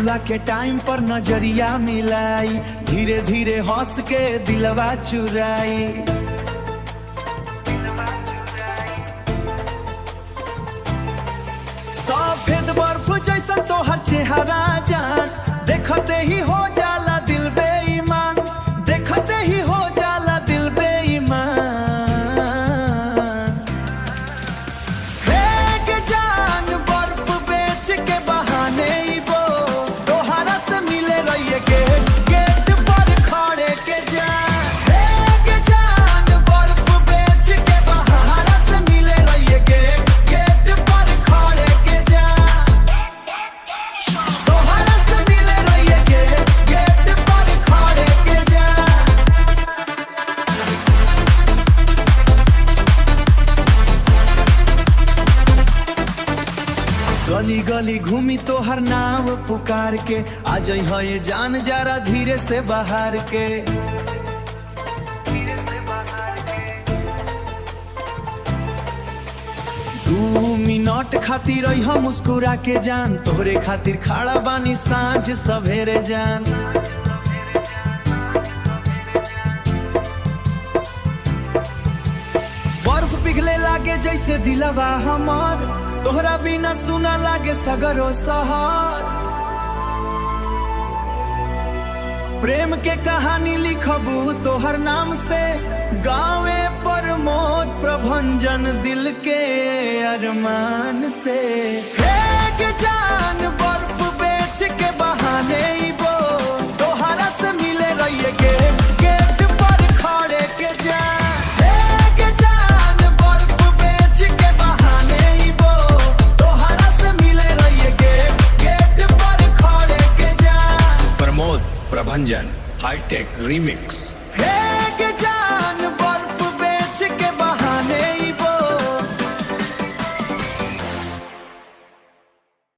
झूला के टाइम पर नजरिया मिलाई, धीरे धीरे हंस के दिलवा चुराई। सफेद बर्फ जैसा तोहर चेहरा जान, देखते ही हो जाला दिल बेईमान, देखते ही हो जाला दिल बेईमान। हे के जान बर्फ बेच के बहाने वो तोहरा से मिले रहिए गेट पर खड़े के जान। हे के जान बर्फ बेच के बहाना से मिले रहिए गेट पर खड़े के जान। तोहरा से मिले रहिए गेट पर खड़े के जान। गली गली घूमी तोहर नाम पुकार के, आ जई है ये जान जरा धीरे से बाहर के। 2 मिनट खातिर रही हम मुस्कुरा के जान, तोहरे खातिर खड़ा बानी सांझ सवेरे जान। बर्फ पिघले लागे जैसे दिलवा हमार, तोहरा बिना सुना लागे सगरो सहर। प्रेम के कहानी लिखबू तोहर नाम से, गावे प्रमोद प्रभंजन दिल के अरमान से। हे के जान बर्फ बेच के बहाने वो तोहरा से मिले रहिए गेट पर खड़े के जान। हे के जान बर्फ बेच के बहाने वो तोहरा से मिले रहिए गेट पर खड़े के जान। प्रमोद प्रभंजन हाईटेक रीमिक्स। हे के जान